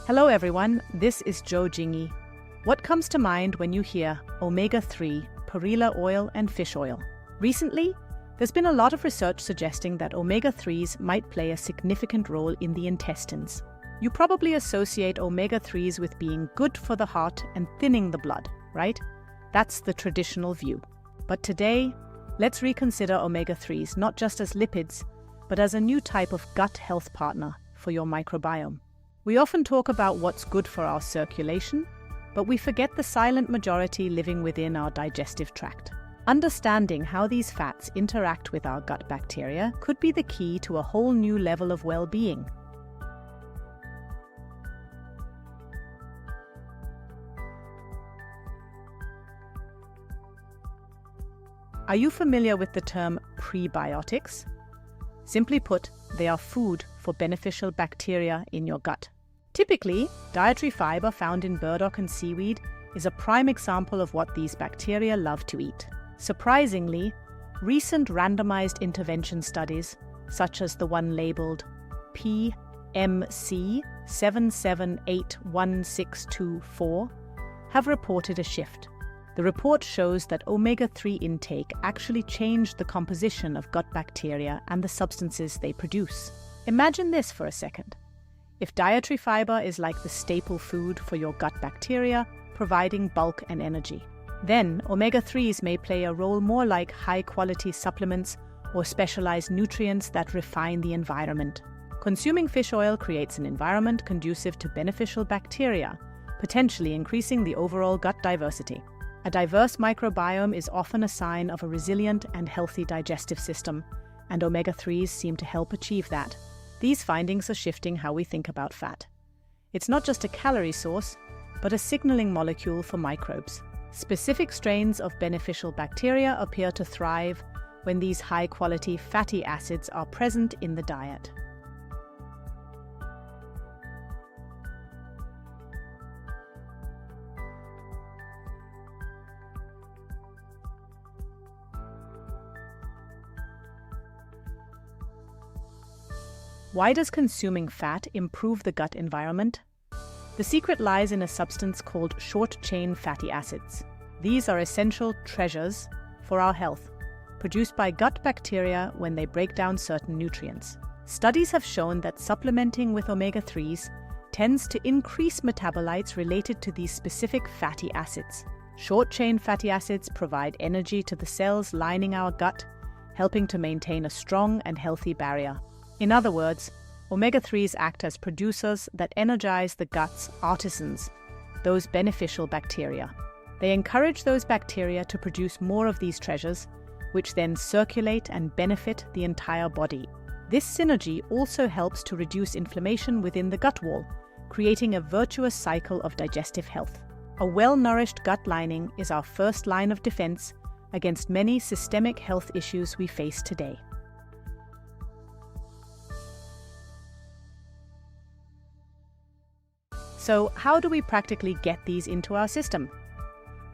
Hello everyone, this is Jo Jingi. What comes to mind when you hear omega-3, perilla oil and fish oil? Recently, there's been a lot of research suggesting that omega-3s might play a significant role in the intestines. You probably associate omega-3s with being good for the heart and thinning the blood, right? That's the traditional view. But today, let's reconsider omega-3s not just as lipids, but as a new type of gut health partner for your microbiome. We often talk about what's good for our circulation, but we forget the silent majority living within our digestive tract. Understanding how these fats interact with our gut bacteria could be the key to a whole new level of well-being. Are you familiar with the term prebiotics? Simply put, they are food for beneficial bacteria in your gut. Typically, dietary fiber found in burdock and seaweed is a prime example of what these bacteria love to eat. Surprisingly, recent randomized intervention studies, such as the one labeled PMC 7781624, have reported a shift. The report shows that omega-3 intake actually changed the composition of gut bacteria and the substances they produce. Imagine this for a second. If dietary fiber is like the staple food for your gut bacteria, providing bulk and energy, then omega-3s may play a role more like high-quality supplements or specialized nutrients that refine the environment. Consuming fish oil creates an environment conducive to beneficial bacteria, potentially increasing the overall gut diversity. A diverse microbiome is often a sign of a resilient and healthy digestive system, and omega-3s seem to help achieve that. These findings are shifting how we think about fat. It's not just a calorie source, but a signaling molecule for microbes. Specific strains of beneficial bacteria appear to thrive when these high-quality fatty acids are present in the diet. Why does consuming fat improve the gut environment? The secret lies in a substance called short-chain fatty acids. These are essential treasures for our health, produced by gut bacteria when they break down certain nutrients. Studies have shown that supplementing with omega-3s tends to increase metabolites related to these specific fatty acids. Short-chain fatty acids provide energy to the cells lining our gut, helping to maintain a strong and healthy barrier. In other words, omega-3s act as producers that energize the gut's artisans, those beneficial bacteria. They encourage those bacteria to produce more of these treasures, which then circulate and benefit the entire body. This synergy also helps to reduce inflammation within the gut wall, creating a virtuous cycle of digestive health. A well-nourished gut lining is our first line of defense against many systemic health issues we face today. So, how do we practically get these into our system?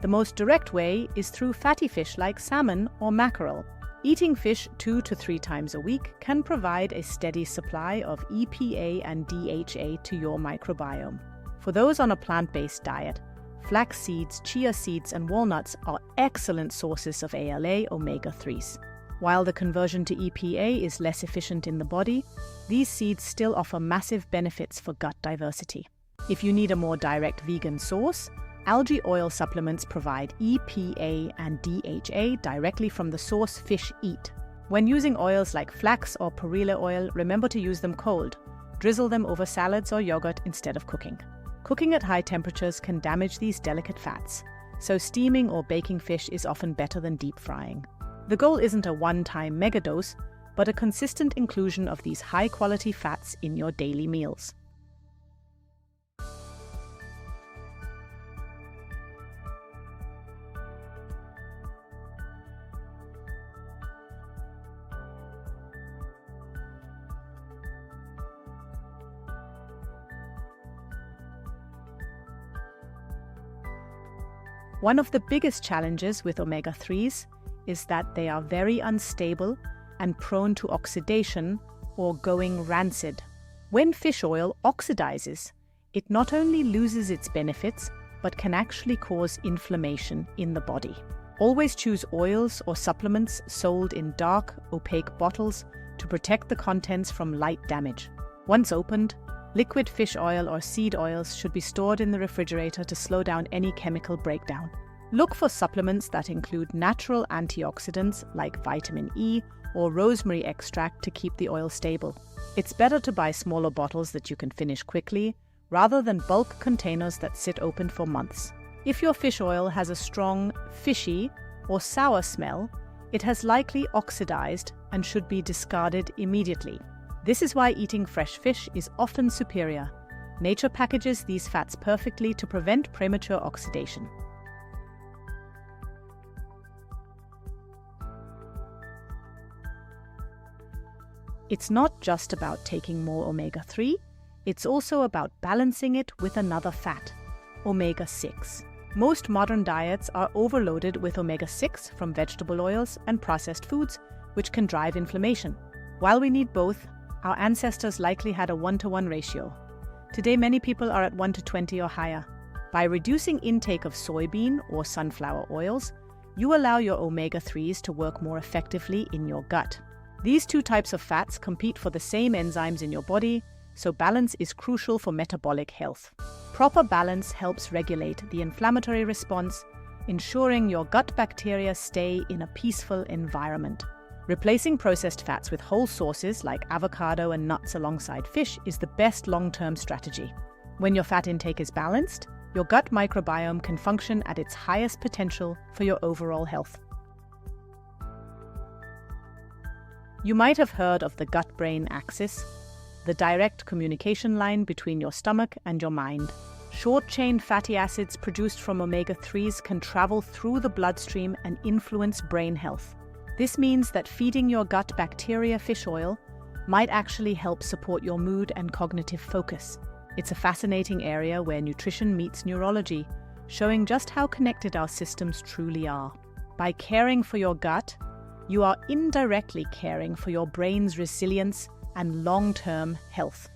The most direct way is through fatty fish like salmon or mackerel. Eating fish 2 to 3 times a week can provide a steady supply of EPA and DHA to your microbiome. For those on a plant-based diet, flax seeds, chia seeds, and walnuts are excellent sources of ALA omega-3s. While the conversion to EPA is less efficient in the body, these seeds still offer massive benefits for gut diversity. If you need a more direct vegan source, algae oil supplements provide EPA and DHA directly from the source fish eat. When using oils like flax or perilla oil, remember to use them cold. Drizzle them over salads or yogurt instead of cooking. Cooking at high temperatures can damage these delicate fats, so steaming or baking fish is often better than deep frying. The goal isn't a one-time megadose, but a consistent inclusion of these high-quality fats in your daily meals. One of the biggest challenges with omega-3s is that they are very unstable and prone to oxidation or going rancid. When fish oil oxidizes, it not only loses its benefits, but can actually cause inflammation in the body. Always choose oils or supplements sold in dark, opaque bottles to protect the contents from light damage. Once opened, liquid fish oil or seed oils should be stored in the refrigerator to slow down any chemical breakdown. Look for supplements that include natural antioxidants like vitamin E or rosemary extract to keep the oil stable. It's better to buy smaller bottles that you can finish quickly, rather than bulk containers that sit open for months. If your fish oil has a strong, fishy or sour smell, it has likely oxidized and should be discarded immediately. This is why eating fresh fish is often superior. Nature packages these fats perfectly to prevent premature oxidation. It's not just about taking more omega-3, it's also about balancing it with another fat, omega-6. Most modern diets are overloaded with omega-6 from vegetable oils and processed foods, which can drive inflammation. While we need both, our ancestors likely had a 1-to-1 ratio. Today, many people are at 1-to-20 or higher. By reducing intake of soybean or sunflower oils, you allow your omega-3s to work more effectively in your gut. These two types of fats compete for the same enzymes in your body, so balance is crucial for metabolic health. Proper balance helps regulate the inflammatory response, ensuring your gut bacteria stay in a peaceful environment. Replacing processed fats with whole sources like avocado and nuts alongside fish is the best long-term strategy. When your fat intake is balanced, your gut microbiome can function at its highest potential for your overall health. You might have heard of the gut-brain axis, the direct communication line between your stomach and your mind. Short-chain fatty acids produced from omega-3s can travel through the bloodstream and influence brain health. This means that feeding your gut bacteria fish oil might actually help support your mood and cognitive focus. It's a fascinating area where nutrition meets neurology, showing just how connected our systems truly are. By caring for your gut, you are indirectly caring for your brain's resilience and long-term health.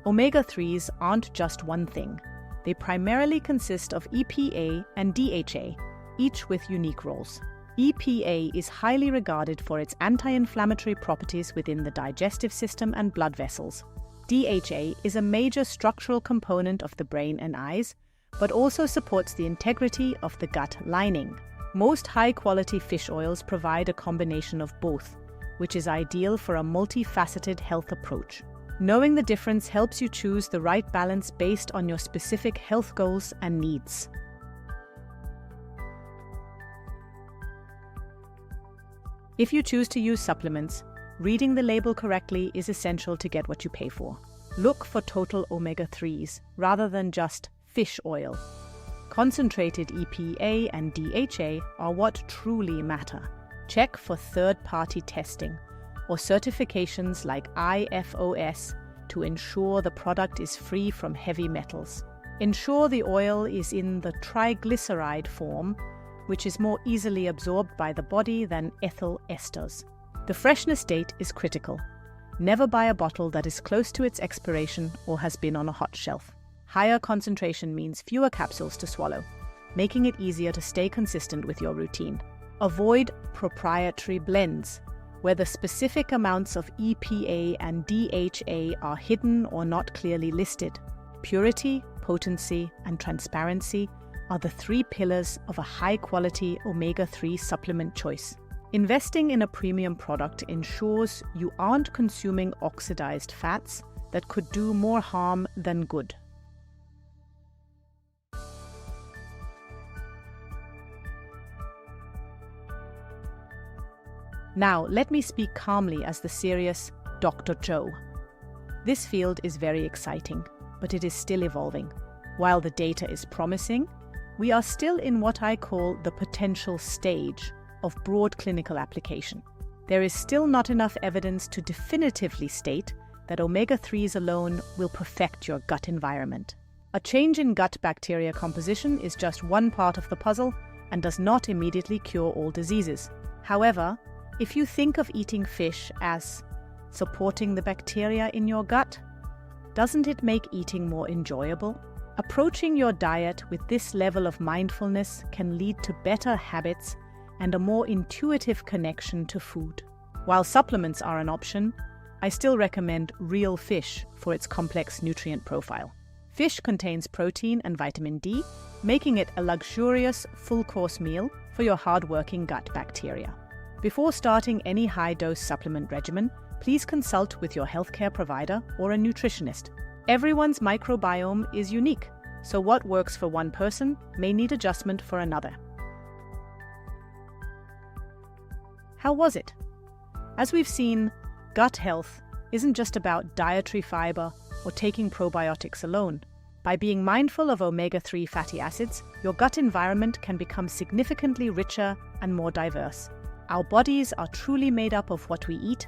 Omega-3s aren't just one thing. They primarily consist of EPA and DHA, each with unique roles. EPA is highly regarded for its anti-inflammatory properties within the digestive system and blood vessels. DHA is a major structural component of the brain and eyes, but also supports the integrity of the gut lining. Most high-quality fish oils provide a combination of both, which is ideal for a multifaceted health approach. Knowing the difference helps you choose the right balance based on your specific health goals and needs. If you choose to use supplements, reading the label correctly is essential to get what you pay for. Look for total omega-3s rather than just fish oil. Concentrated EPA and DHA are what truly matter. Check for third-party testing or certifications like IFOS to ensure the product is free from heavy metals. Ensure the oil is in the triglyceride form, which is more easily absorbed by the body than ethyl esters. The freshness date is critical. Never buy a bottle that is close to its expiration or has been on a hot shelf. Higher concentration means fewer capsules to swallow, making it easier to stay consistent with your routine. Avoid proprietary blends, where the specific amounts of EPA and DHA are hidden or not clearly listed. Purity, potency, and transparency are the 3 pillars of a high-quality omega-3 supplement choice. Investing in a premium product ensures you aren't consuming oxidized fats that could do more harm than good. Now, let me speak calmly as the serious Dr. Joe. This field is very exciting, but it is still evolving. While the data is promising, we are still in what I call the potential stage of broad clinical application. There is still not enough evidence to definitively state that omega-3s alone will perfect your gut environment. A change in gut bacteria composition is just one part of the puzzle and does not immediately cure all diseases. However, if you think of eating fish as supporting the bacteria in your gut, doesn't it make eating more enjoyable? Approaching your diet with this level of mindfulness can lead to better habits and a more intuitive connection to food. While supplements are an option, I still recommend real fish for its complex nutrient profile. Fish contains protein and vitamin D, making it a luxurious, full-course meal for your hard-working gut bacteria. Before starting any high-dose supplement regimen, please consult with your healthcare provider or a nutritionist. Everyone's microbiome is unique, so what works for one person may need adjustment for another. How was it? As we've seen, gut health isn't just about dietary fiber or taking probiotics alone. By being mindful of omega-3 fatty acids, your gut environment can become significantly richer and more diverse. Our bodies are truly made up of what we eat,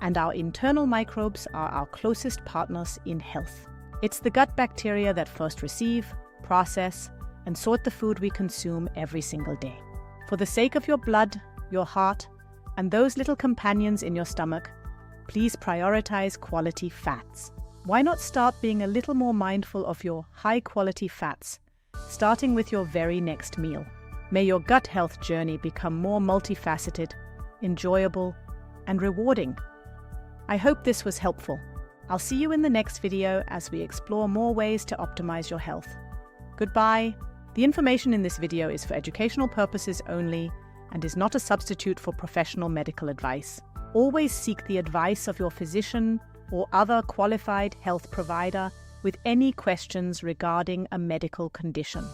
and our internal microbes are our closest partners in health. It's the gut bacteria that first receive, process, and sort the food we consume every single day. For the sake of your blood, your heart, and those little companions in your stomach, please prioritize quality fats. Why not start being a little more mindful of your high-quality fats, starting with your very next meal? May your gut health journey become more multifaceted, enjoyable, and rewarding. I hope this was helpful. I'll see you in the next video as we explore more ways to optimize your health. Goodbye. The information in this video is for educational purposes only and is not a substitute for professional medical advice. Always seek the advice of your physician or other qualified health provider with any questions regarding a medical condition.